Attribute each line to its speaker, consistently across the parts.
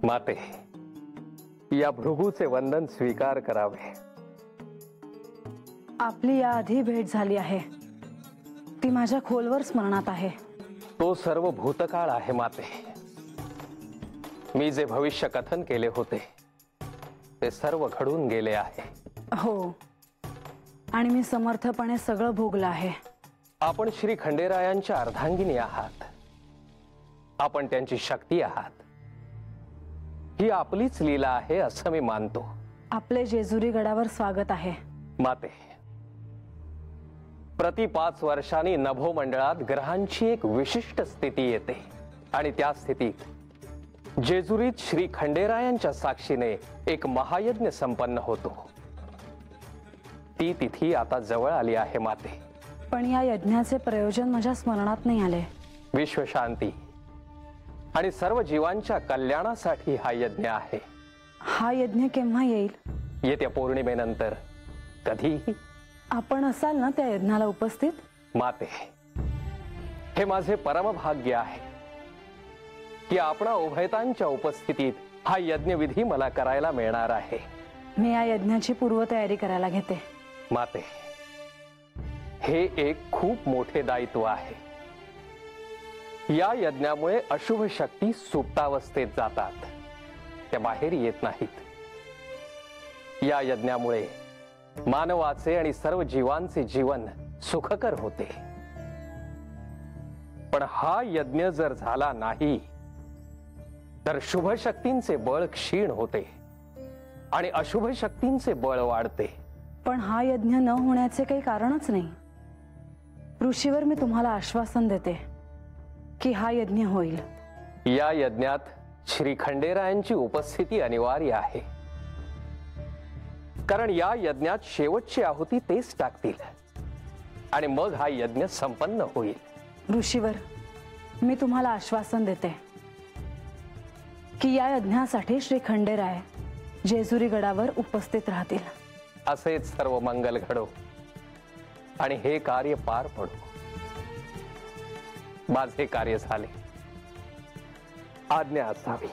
Speaker 1: माते, या भृगूचे वंदन स्वीकार करावे।
Speaker 2: आपली याआधी भेट झाली आहे, ती माझ्या खोलवर स्मरणात आहे।
Speaker 1: तो सर्व भूतकाळ आहे माते। मी जे भविष्य कथन केले होते ते सर्व घडून गेले आहे।
Speaker 2: हो, आणि मी समर्थपणे सगळं भोगलं आहे।
Speaker 1: आपण श्री खंडेरायांच्या अर्धांगिनी आहात, आपण त्यांची शक्ती आहात। ही आपलीच लीला आहे असं मी मानतो।
Speaker 2: आपले जेजुरी गडावर स्वागत आहे
Speaker 1: माते। प्रति 5 वर्षांनी नभोमंडळात ग्रहांची एक विशिष्ट स्थिती येते आणि त्या स्थितीत जेजुरीत श्री खंडेरायांच्या साक्षीने एक महायज्ञ संपन्न होतो। ती तिथी आता जवळ आली आहे माते।
Speaker 2: पण या यज्ञाचे प्रयोजन माझ्या स्मरणात नाही आले।
Speaker 1: विश्वशांती आणि सर्व जीवांच्या कल्याणासाठी हा यज्ञ आहे।
Speaker 2: हा यज्ञ केव्हा येईल?
Speaker 1: येत्या पौर्णिमेनंतर कधीही।
Speaker 2: आपण असाल ना त्या यज्ञाला उपस्थित?
Speaker 1: माते, हे माझे परमभाग्य आहे की आपणा उभयतांच्या उपस्थितीत हा यज्ञविधी मला करायला मिळणार आहे।
Speaker 2: मी या यज्ञाची पूर्वतयारी करायला घेते।
Speaker 1: माते, हे एक खूप मोठे दायित्व आहे। या यज्ञामुळे अशुभ शक्ती सुप्तावस्थेत जातात, त्या बाहेर येत नाहीत। या यज्ञामुळे मानवाचे आणि सर्व जीवांचे जीवन सुखकर होते। पण हा यज्ञ जर झाला नाही तर शुभ शक्तींचे बळ क्षीण होते आणि अशुभ शक्तींचे बळ वाढते।
Speaker 2: पण हा यज्ञ न होण्याचे काही कारणच नाही। ऋषीवर मी तुम्हाला आश्वासन देते की हा यज्ञ होईल।
Speaker 1: या यज्ञात श्री खंडेरायांची उपस्थिती अनिवार्य आहे, कारण या यज्ञात शेवटची आहुती तेच टाकतील आणि मग हा यज्ञ संपन्न होईल।
Speaker 2: ऋषीवर, मी तुम्हाला आश्वासन देते की या यज्ञासाठी श्री खंडेराय जेजुरी गडावर उपस्थित राहतील।
Speaker 1: असेच सर्व मंगल घडो आणि हे कार्य पार पडो। माझे कार्य झाले, आज्ञा असावी।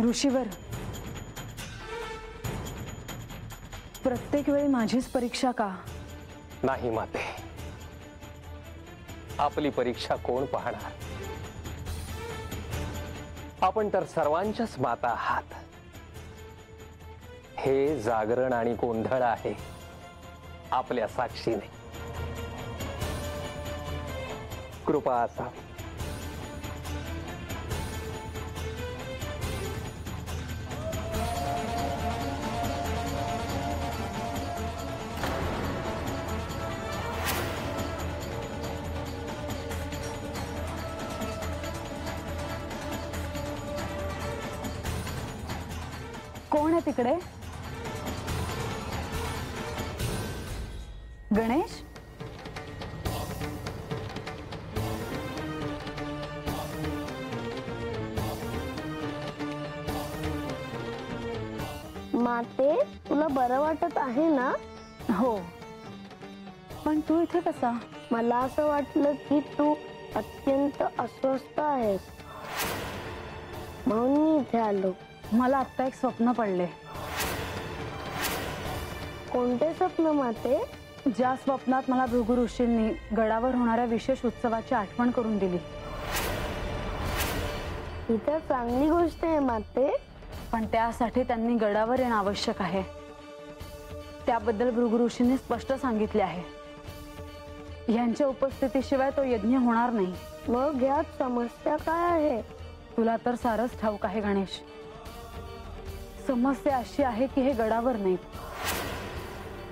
Speaker 2: ऋषीवर, प्रत्येक वेळी माझीच परीक्षा का?
Speaker 1: नाही माते, आपली परीक्षा कोण पाहणार? आपण तर सर्वांच्याच माता आहात। हे जागरण आणि गोंधळ आहे आपल्या साक्षीने। कृपा असावी।
Speaker 2: कोण आहे तिकडे? गणेश?
Speaker 3: माते, तुला बरं वाटत आहे ना?
Speaker 2: हो, पण तू इथे कसा?
Speaker 3: मला असं वाटलं की तू अत्यंत अस्वस्थ आहेस, म्हणून मी इथे आलो।
Speaker 2: मला आत्ता एक स्वप्न पडले।
Speaker 3: कोणते स्वप्न माते?
Speaker 2: ज्या स्वप्नात मला भृगु ऋषींनी गडावर होणाऱ्या विशेष उत्सवाची आठवण करून दिली।
Speaker 3: ही तर चांगली गोष्ट आहे माते,
Speaker 2: पण त्यासाठी त्यांनी गडावर येणं आवश्यक आहे। त्याबद्दल भृगु ऋषींनी स्पष्ट सांगितले आहे। यांच्या उपस्थितीशिवाय तो यज्ञ होणार नाही।
Speaker 3: मग यात समस्या काय आहे?
Speaker 2: तुला तर सारच ठाऊक आहे गणेश। समस्या अशी आहे की हे गडावर नाहीत,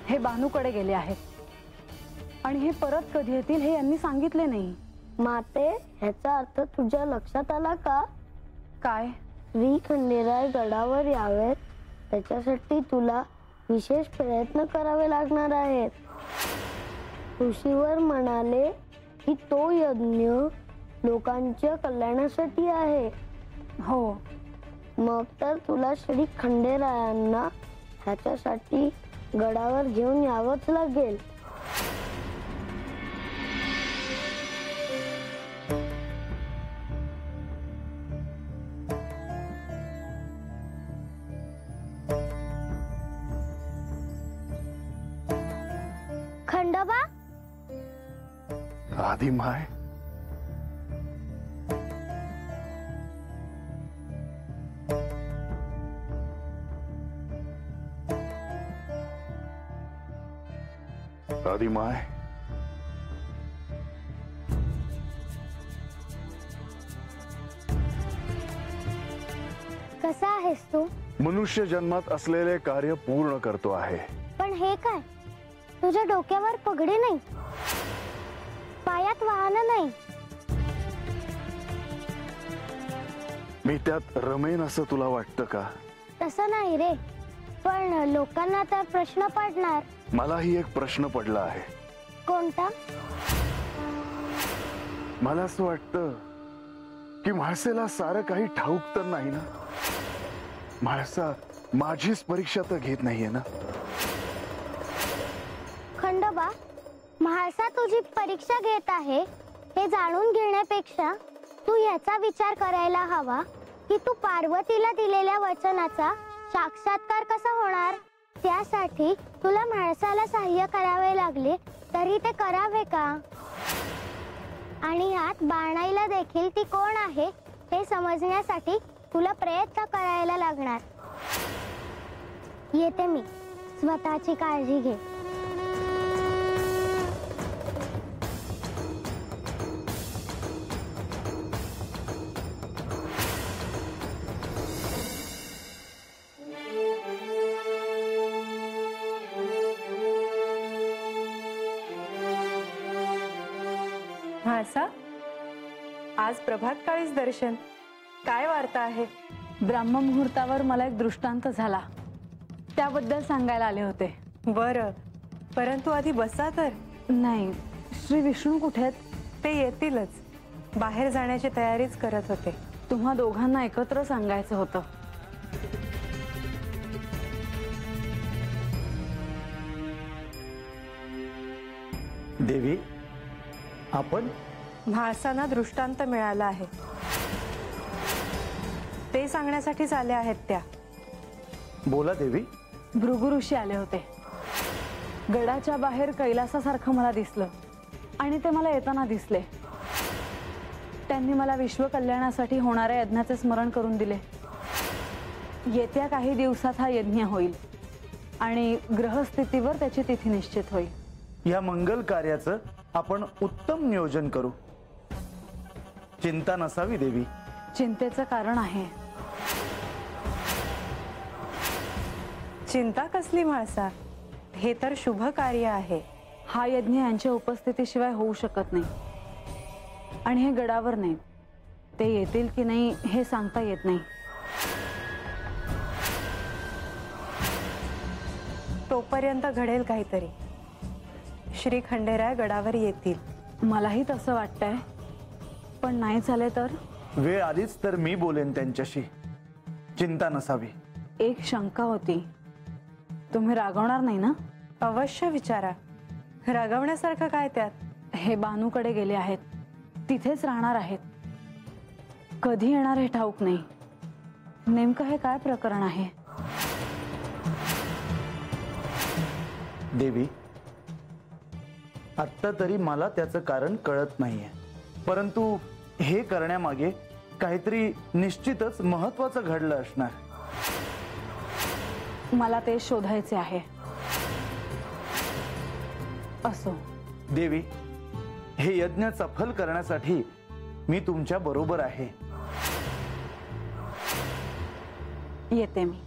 Speaker 2: हे बानूकडे गेले आहेत आणि हे परत कधी येतील हे यांनी सांगितले नाही।
Speaker 3: माते, ह्याचा अर्थ तुझ्या लक्षात आला का?
Speaker 2: काय?
Speaker 3: श्री खंडेराय गडावर यावेत त्याच्यासाठी तुला विशेष प्रयत्न करावे लागणार आहेत। ऋषीवर म्हणाले की तो यज्ञ लोकांच्या कल्याणासाठी आहे।
Speaker 2: हो,
Speaker 3: मग तर तुला श्री खंडेरायांना ह्याच्यासाठी गडावर घेऊन यावंच लागेल।
Speaker 4: आदिमाय, आदिमाय,
Speaker 3: कसा आहेस तू?
Speaker 4: मनुष्य जन्मात असलेले कार्य पूर्ण करतो आहे.
Speaker 3: पण हे काय, तुझ्या डोक्यावर पगडी नाही, पायात वाहन नाही.
Speaker 4: मी त्यात रमेन असं तुला वाटतं का?
Speaker 3: तसं नाही रे, पण लोकांना तर प्रश्न पडणार.
Speaker 4: मलाही एक प्रश्न पडला आहे.
Speaker 3: कोणता?
Speaker 4: मला असं वाटतं की म्हाळसेला सारं काही ठाऊक तर नाही ना. म्हाळसा माझीच परीक्षा तर घेत नाहीये ना.
Speaker 3: खंडोबा, म्हाळसा तुझी परीक्षा घेत आहे हे जाणून घेण्यापेक्षा तू याचा विचार करायला हवा की तू पार्वतीला दिलेल्या वचनाचा साक्षात्कार कसा होणार. त्यासाठी तुला म्हाळसाला सहाय्य करावे लागले तरी ते करावे का? आणि यात बाणाईला देखील ती कोण आहे हे समजण्यासाठी तुला प्रयत्न करायला लागणार. येते मी. स्वतःची काळजी घे.
Speaker 5: म्हाळसा, आज प्रभात काळीच दर्शन. काय वार्ता आहे?
Speaker 2: ब्राह्म मुहूर्तावर मला एक दृष्टांत झाला, त्याबद्दल सांगायला आले होते.
Speaker 5: बरं, परंतु आधी बसा तर.
Speaker 2: नाही, श्री विष्णू कुठे आहेत?
Speaker 5: ते येतीलच. बाहेर जाण्याची तयारीच करत होते.
Speaker 2: तुम्हा दोघांना एकत्र सांगायचं होतं.
Speaker 6: देवी, आपण
Speaker 5: म्हाळसांना दृष्टांत मिळाला आहे, ते सांगण्यासाठीच आले आहेत त्या.
Speaker 6: बोला देवी.
Speaker 2: भृगु ऋषी आले होते. गडाच्या बाहेर कैलासासारखं मला दिसलं आणि ते मला येताना दिसले. त्यांनी मला विश्व कल्याणासाठी होणाऱ्या यज्ञाचे स्मरण करून दिले. येत्या काही दिवसात हा यज्ञ होईल आणि ग्रहस्थितीवर त्याची तिथी निश्चित होईल.
Speaker 6: या मंगल कार्याचं आपण उत्तम नियोजन करू. चिंता नसावी देवी.
Speaker 2: चिंतेचं कारण आहे.
Speaker 5: चिंता कसली म्हाळसा, हे तर शुभ कार्य आहे.
Speaker 2: हा यज्ञ यांच्या उपस्थितीशिवाय होऊ शकत नाही आणि हे गडावर नाही. ते येतील की नाही हे सांगता येत नाही.
Speaker 5: तोपर्यंत घडेल काहीतरी. श्री खंडेराय गडावर येतील.
Speaker 2: मलाही तसं वाटतंय, पण नाही झाले तर?
Speaker 6: वेळ आलीच तर मी बोलेन त्यांच्याशी. चिंता नसावी.
Speaker 2: एक शंका होती, तुम्ही रागवणार नाही ना?
Speaker 5: अवश्य विचारा. रागवण्यासारखं काय त्यात?
Speaker 2: हे बानूकडे गेले आहेत, तिथेच राहणार आहेत. कधी येणार हे ठाऊक नाही. नेमकं हे काय प्रकरण आहे?
Speaker 6: देवी, आत्ता तरी मला त्याचं कारण कळत नाहीये, परंतु हे करण्यामागे काहीतरी निश्चितच महत्वाचं घडलं असणार.
Speaker 2: मला ते शोधायचे आहे. असो
Speaker 6: देवी, हे यज्ञ सफल करण्यासाठी मी तुमच्या बरोबर आहे.
Speaker 2: येते मी.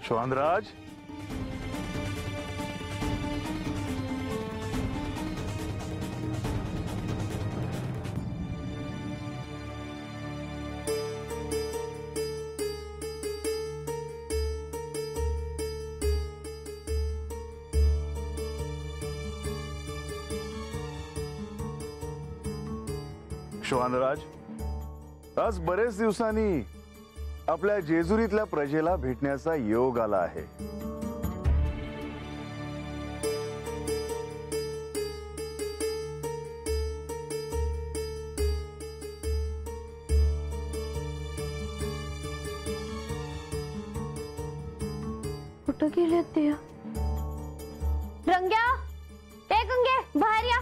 Speaker 4: श्वानराज, श्वानराज, आज बरेच दिवसांनी आपल्या जेजुरीतल्या प्रजेला भेटण्याचा योग आला आहे.
Speaker 2: कुठं गेले ते? रंग्या, ए गंगे, बाहेर या.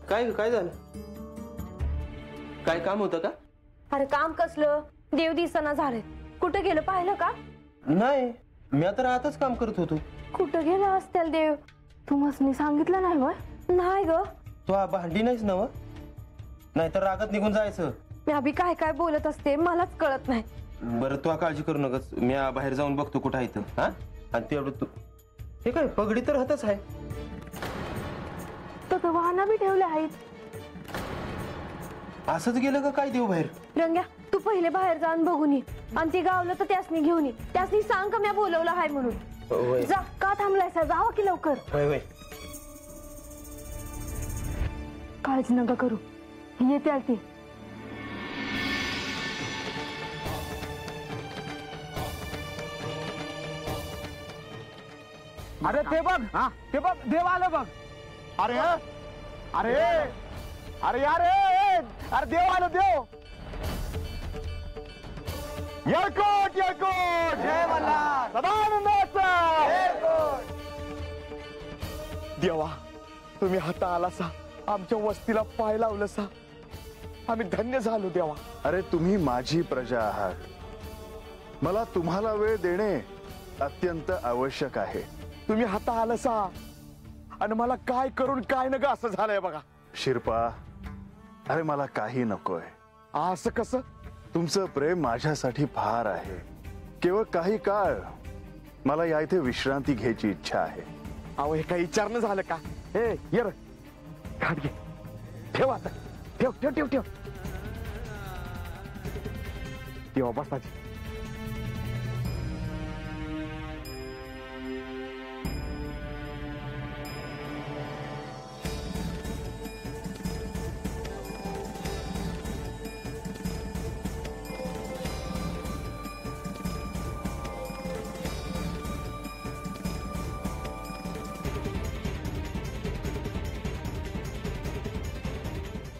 Speaker 7: काय झालं? काय काम होतं का?
Speaker 2: अरे काम कसलं, देव दिसना झाले. कुठं गेलं पाहिलं का?
Speaker 7: नाही, मी आता राहतच काम करत होतो.
Speaker 2: कुठं गेला असतील देव? तू मसनी सांगितलं नाही वय? नाही ग.
Speaker 7: तू भांडी नाहीस ना? नाहीतर रागात निघून जायचं.
Speaker 2: मी अभि काय काय बोलत असते मलाच कळत नाही.
Speaker 7: बरं तू काळजी करू नकस, मी बाहेर जाऊन बघतो कुठं आहे. हा, आणि तेवढं तू हे काय पगडी तर हातच आहे.
Speaker 2: तर वाहना बी ठेवले आहेत.
Speaker 7: असंच गेलं का काय देव बाहेर?
Speaker 2: रंग्या, तू पहिले बाहेर जाऊन बघून ये, आणि ती गावलं तर त्यासनी घेऊन ये. त्यासनी सांग का मी बोलवलं आहे म्हणून. जा, का थांबलायसा? जावा की लवकर.
Speaker 7: होय.
Speaker 2: काळजी नका करू, येते आलती.
Speaker 8: अरे ते बघ, ते बघ, देव आलं बघ. अरे अरे अरे यार, अरे देव आलं, देव. येळकोट, येळकोट, जय मल्हार, सदानंदाचा. देवा, तुम्ही हाता आलासा, आमच्या वस्तीला पाय लावलंसा, आम्ही धन्य झालो देवा.
Speaker 4: अरे तुम्ही माझी प्रजा आहात, मला तुम्हाला वेळ देणे अत्यंत आवश्यक आहे.
Speaker 8: तुम्ही हाता आलासा आणि मला काय करून काय नका असं झालंय बघा.
Speaker 4: शिरपा, अरे मला काही नकोय.
Speaker 8: असं कसं?
Speaker 4: तुमचं प्रेम माझ्यासाठी फार आहे. केवळ काही काळ मला या इथे विश्रांती घ्यायची इच्छा आहे.
Speaker 8: अहो, हे काही विचारणं झालं का? हे ये रे, घाट घे, ठेव आता, ठेव ठेव ठेव ठेव. देवा बसाची.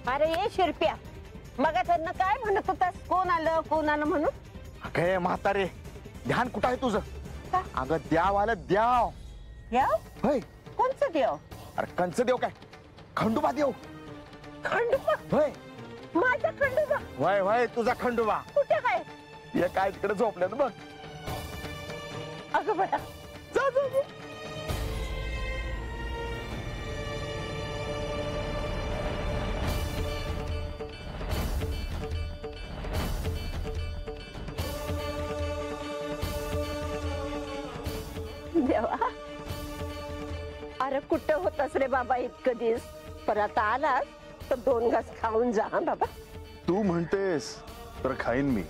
Speaker 9: अरे ये शिरप्या, मग त्यांना काय म्हणत होतास? कोण आलं म्हणून?
Speaker 8: काय म्हातारे, ध्यान कुठं आहे तुझं? अगं द्याव आलं, द्याव.
Speaker 9: देव?
Speaker 8: होय.
Speaker 9: कोणचं देव?
Speaker 8: अरे कंच देव काय, खंडोबा देव.
Speaker 9: खंडोबा?
Speaker 8: होय
Speaker 9: माझा खंडोबा?
Speaker 8: होय होय, तुझा खंडोबा.
Speaker 9: कुठे काय?
Speaker 8: हे काय तिकडे झोपल्यात बघ.
Speaker 9: अगं बया, जा जा जा. देवा, अरे कुठं होतास रे बाबा इतकं दिवस? परत आलास तर 2 घास खाऊन जा हा बाबा.
Speaker 4: तू म्हणतेस तर खाईन मी,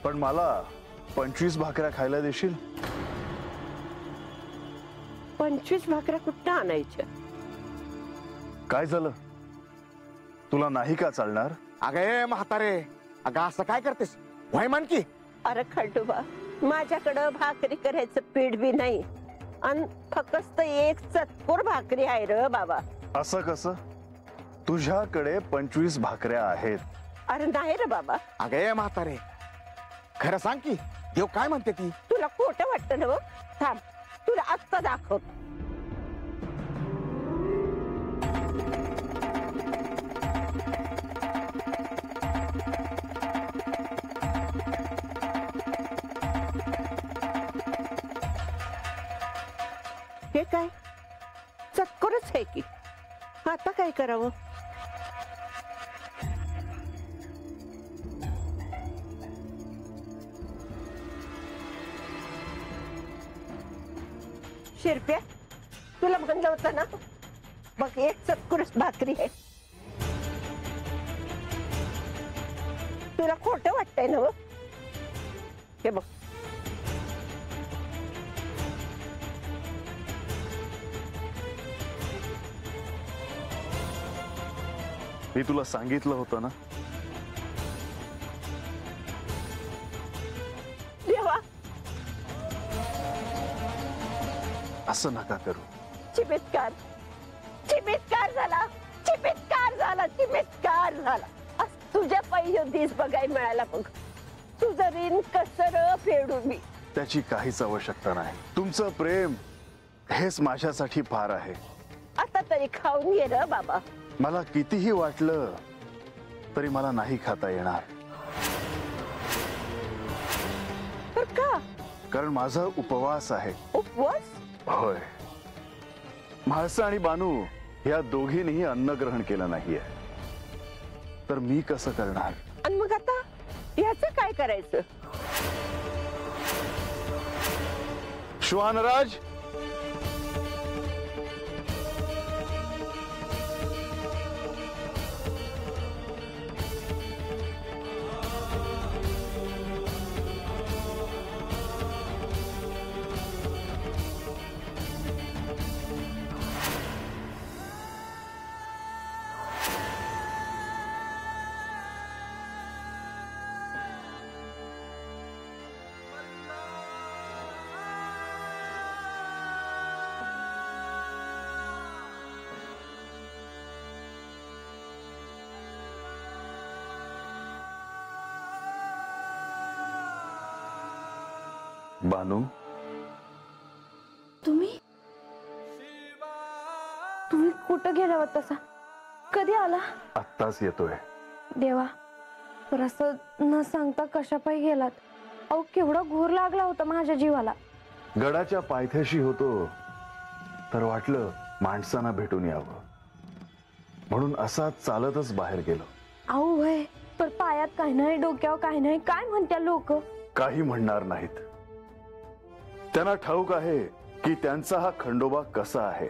Speaker 4: पण मला 25 भाकऱ्या खायला देशील?
Speaker 9: 25 भाकऱ्या कुठं आणायच्या?
Speaker 4: काय झालं, तुला नाही का चालणार?
Speaker 8: अगे म्हातारे, अगं असं काय करतेस? वय मान की.
Speaker 9: अरे खंडोबा, माझ्याकडं भाकरी करायचं पीठ बी नाही, आणि फक्त एक चतकोर भाकरी आहे रे बाबा.
Speaker 4: असं कसं? तुझ्याकडे 25 भाकऱ्या आहेत.
Speaker 9: अरे नाही रे बाबा.
Speaker 8: अगे म्हातारे, खरं सांग की, देव काय म्हणते ती?
Speaker 9: तुला खोटं वाटतं ना? थांब, तुला आत्ता दाखव. हे काय चक्करच आहे की, आता काय करावं? शिरप्या, तुला म्हणलं होतं ना बघ, एक चक्करच भाकरी आहे. तुला खोटं वाटतंय ना? हे बघ,
Speaker 4: मी तुला सांगितलं होतं ना.
Speaker 9: देवा,
Speaker 4: असं नका करू.
Speaker 9: चिमित्कार, चिमित्कार झाला, चिमित्कार झाला, चिमित्कार झाला. आज तुझ्या पहिल्या दिस बघाय मिळाला बघ. तुझं ऋण कसं फेडू मी?
Speaker 4: त्याची काहीच आवश्यकता नाही. तुमचं प्रेम हेच माझ्यासाठी फार आहे.
Speaker 9: आता तरी खाऊन घे र बाबा.
Speaker 4: मला कितीही वाटलं तरी मला नाही खाता येणार.
Speaker 9: तर का?
Speaker 4: कारण माझा उपवास आहे.
Speaker 9: उपवास?
Speaker 4: होय. म्हाळसा आणि बानू या दोघींनीही अन्न ग्रहण केलं नाहीये, तर मी कसं करणार?
Speaker 9: आणि मग आता याचं काय करायचं?
Speaker 4: श्वानराज, बानू,
Speaker 2: तुम्ही कुठं गेला होता तसा? कधी आला?
Speaker 4: आत्ताच येतोय.
Speaker 2: देवा, तर असं न सांगता कशा पायी गेलात? अहो, केवढा घोर लागला होता माझ्या जीवाला.
Speaker 4: गडाच्या पायथ्याशी होतो तर वाटलं माणसांना भेटून यावं, म्हणून असाच चालतच बाहेर गेलो.
Speaker 2: अहो वय, पर पायात काही नाही, डोक्यावर काही नाही, काय म्हणत्या लोक?
Speaker 4: काही म्हणणार नाहीत. त्यांना ठाऊक आहे की त्यांचा हा खंडोबा कसा आहे.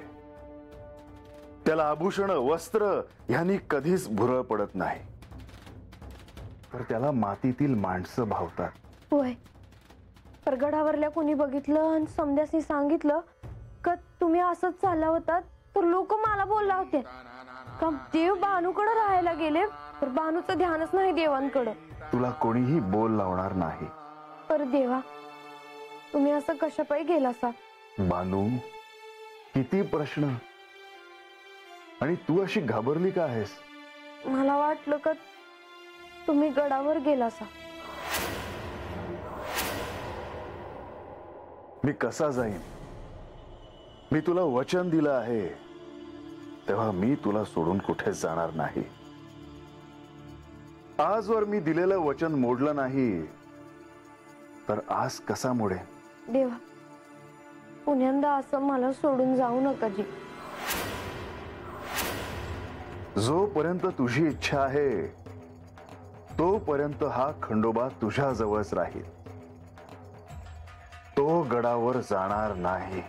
Speaker 4: त्याला आभूषण, वस्त्र ह्यांनी कधीच भुरळ पडत नाही, तर त्याला मातीतील माणसं भावतात.
Speaker 2: होय, पर गडावरल्या कोणी बघितलं आणि समध्यासनी सांगितलं का तुम्ही असंच चालला होता, तर लोक मला बोलला होते का देव बानूकडे राहायला गेले, तर बानूचं ध्यानच नाही देवांकडं.
Speaker 4: तुला कोणीही बोल लावणार नाही.
Speaker 2: पर देवा, तुम्ही असं कशापायी गेला सा?
Speaker 4: बानू, किती प्रश्न, आणि तू अशी घाबरली का आहेस?
Speaker 2: मला वाटलं का तुम्ही गडावर गेला सा.
Speaker 4: मी कसा जाईन? मी तुला वचन दिलं आहे, तेव्हा मी तुला सोडून कुठेच जाणार नाही. आजवर मी दिलेलं वचन मोडलं नाही, तर आज कसा मोडेन?
Speaker 2: देवा, पुण्यांदा असं मला सोडून जाऊ नका जी.
Speaker 4: जोपर्यंत तुझी इच्छा आहे तोपर्यंत हा खंडोबा तुझ्या जवळच राहील. तो गडावर जाणार नाही.